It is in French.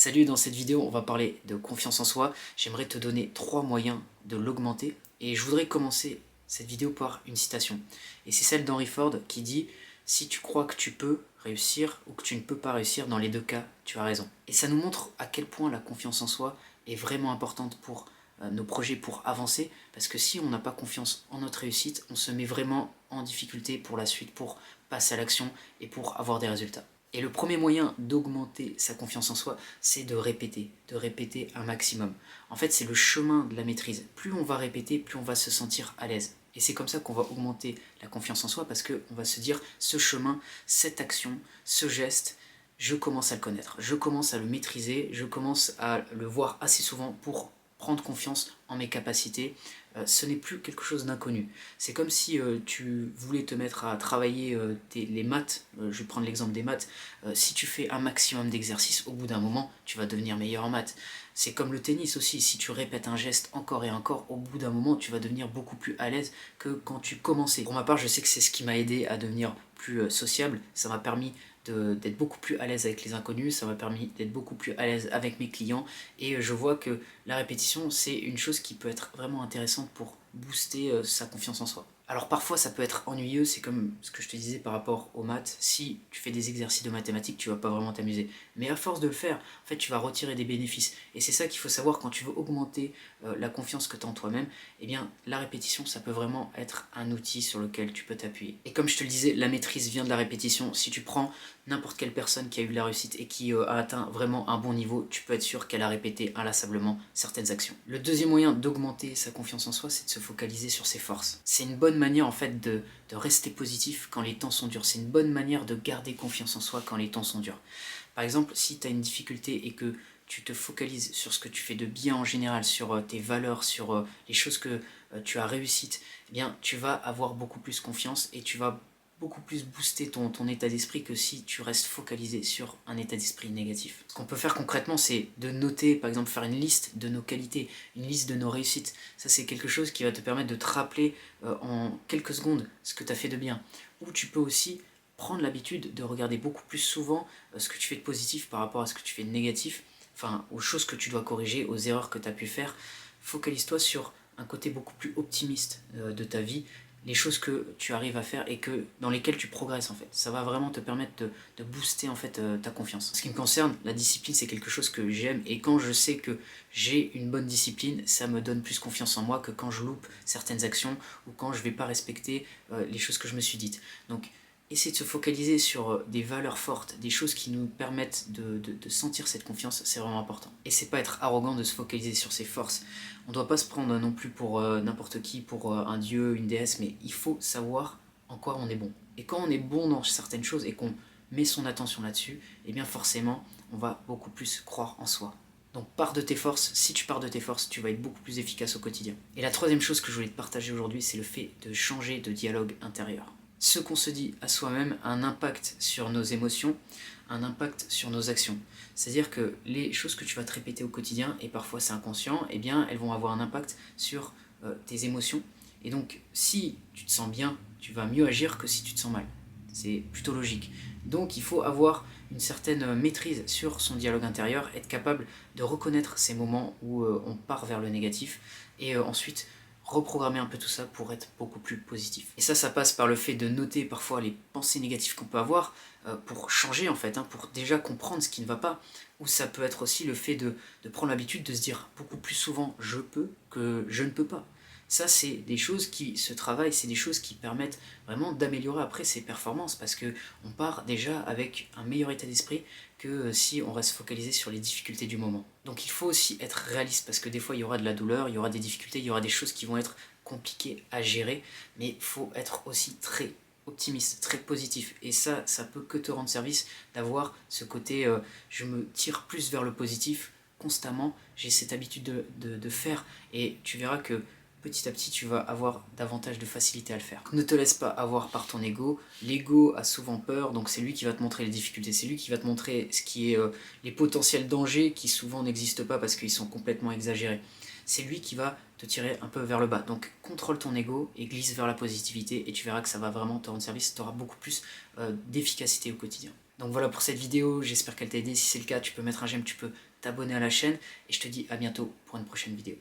Salut, dans cette vidéo on va parler de confiance en soi. J'aimerais te donner 3 moyens de l'augmenter et je voudrais commencer cette vidéo par une citation. Et c'est celle d'Henry Ford qui dit: si tu crois que tu peux réussir ou que tu ne peux pas réussir, dans les deux cas, tu as raison. Et ça nous montre à quel point la confiance en soi est vraiment importante pour nos projets, pour avancer, parce que si on n'a pas confiance en notre réussite, on se met vraiment en difficulté pour la suite, pour passer à l'action et pour avoir des résultats. Et le premier moyen d'augmenter sa confiance en soi, c'est de répéter un maximum. En fait, c'est le chemin de la maîtrise. Plus on va répéter, plus on va se sentir à l'aise. Et c'est comme ça qu'on va augmenter la confiance en soi, parce qu'on va se dire: ce chemin, cette action, ce geste, je commence à le connaître, je commence à le maîtriser, je commence à le voir assez souvent pour prendre confiance en mes capacités. Ce n'est plus quelque chose d'inconnu. C'est comme si tu voulais te mettre à travailler les maths. Je vais prendre l'exemple des maths. Si tu fais un maximum d'exercices, au bout d'un moment, tu vas devenir meilleur en maths. C'est comme le tennis aussi. Si tu répètes un geste encore et encore, au bout d'un moment, tu vas devenir beaucoup plus à l'aise que quand tu commençais. Pour ma part, je sais que c'est ce qui m'a aidé à devenir plus sociable. Ça m'a permis d'être beaucoup plus à l'aise avec les inconnus, ça m'a permis d'être beaucoup plus à l'aise avec mes clients, et je vois que la répétition, c'est une chose qui peut être vraiment intéressante pour booster sa confiance en soi. Alors parfois ça peut être ennuyeux, c'est comme ce que je te disais par rapport aux maths. Si tu fais des exercices de mathématiques, tu vas pas vraiment t'amuser. Mais à force de le faire, en fait, tu vas retirer des bénéfices. Et c'est ça qu'il faut savoir quand tu veux augmenter la confiance que tu as en toi-même. Eh bien, la répétition, ça peut vraiment être un outil sur lequel tu peux t'appuyer. Et comme je te le disais, la maîtrise vient de la répétition. Si tu prends n'importe quelle personne qui a eu de la réussite et qui a atteint vraiment un bon niveau, tu peux être sûr qu'elle a répété inlassablement certaines actions. Le deuxième moyen d'augmenter sa confiance en soi, c'est de se focaliser sur ses forces. C'est une bonne manière en fait de rester positif quand les temps sont durs. C'est une bonne manière de garder confiance en soi quand les temps sont durs. Par exemple, si tu as une difficulté et que tu te focalises sur ce que tu fais de bien en général, sur tes valeurs, sur les choses que tu as réussites, eh bien tu vas avoir beaucoup plus confiance et tu vas beaucoup plus booster ton état d'esprit que si tu restes focalisé sur un état d'esprit négatif. Ce qu'on peut faire concrètement, c'est de noter, par exemple faire une liste de nos qualités, une liste de nos réussites. Ça, c'est quelque chose qui va te permettre de te rappeler en quelques secondes ce que tu as fait de bien. Ou tu peux aussi prendre l'habitude de regarder beaucoup plus souvent ce que tu fais de positif par rapport à ce que tu fais de négatif, enfin aux choses que tu dois corriger, aux erreurs que tu as pu faire. Focalise-toi sur un côté beaucoup plus optimiste de ta vie, les choses que tu arrives à faire et dans lesquelles tu progresses en fait. Ça va vraiment te permettre de booster en fait ta confiance. En ce qui me concerne, la discipline, c'est quelque chose que j'aime, et quand je sais que j'ai une bonne discipline, ça me donne plus confiance en moi que quand je loupe certaines actions ou quand je ne vais pas respecter les choses que je me suis dites. Donc essayer de se focaliser sur des valeurs fortes, des choses qui nous permettent de sentir cette confiance, c'est vraiment important. Et c'est pas être arrogant de se focaliser sur ses forces. On ne doit pas se prendre non plus pour n'importe qui, pour un dieu, une déesse, mais il faut savoir en quoi on est bon. Et quand on est bon dans certaines choses et qu'on met son attention là-dessus, eh bien forcément, on va beaucoup plus croire en soi. Donc pars de tes forces. Si tu pars de tes forces, tu vas être beaucoup plus efficace au quotidien. Et la troisième chose que je voulais te partager aujourd'hui, c'est le fait de changer de dialogue intérieur. Ce qu'on se dit à soi-même a un impact sur nos émotions, un impact sur nos actions. C'est-à-dire que les choses que tu vas te répéter au quotidien, et parfois c'est inconscient, eh bien elles vont avoir un impact sur tes émotions. Et donc si tu te sens bien, tu vas mieux agir que si tu te sens mal. C'est plutôt logique. Donc il faut avoir une certaine maîtrise sur son dialogue intérieur, être capable de reconnaître ces moments où on part vers le négatif, et ensuite reprogrammer un peu tout ça pour être beaucoup plus positif. Et ça passe par le fait de noter parfois les pensées négatives qu'on peut avoir pour changer en fait, pour déjà comprendre ce qui ne va pas. Ou ça peut être aussi le fait de prendre l'habitude de se dire beaucoup plus souvent je peux que je ne peux pas. Ça, c'est des choses qui se travaillent, c'est des choses qui permettent vraiment d'améliorer après ses performances, parce qu'on part déjà avec un meilleur état d'esprit que si on reste focalisé sur les difficultés du moment. Donc il faut aussi être réaliste, parce que des fois il y aura de la douleur, il y aura des difficultés, il y aura des choses qui vont être compliquées à gérer, mais il faut être aussi très optimiste, très positif, et ça peut que te rendre service d'avoir ce côté je me tire plus vers le positif constamment, j'ai cette habitude de faire, et tu verras que petit à petit tu vas avoir davantage de facilité à le faire. Ne te laisse pas avoir par ton ego. L'ego a souvent peur, donc c'est lui qui va te montrer les difficultés, c'est lui qui va te montrer ce qui est les potentiels dangers qui souvent n'existent pas parce qu'ils sont complètement exagérés. C'est lui qui va te tirer un peu vers le bas. Donc contrôle ton ego et glisse vers la positivité, et tu verras que ça va vraiment te rendre service, tu auras beaucoup plus d'efficacité au quotidien. Donc voilà pour cette vidéo, j'espère qu'elle t'a aidé. Si c'est le cas, tu peux mettre un j'aime, tu peux t'abonner à la chaîne. Et je te dis à bientôt pour une prochaine vidéo.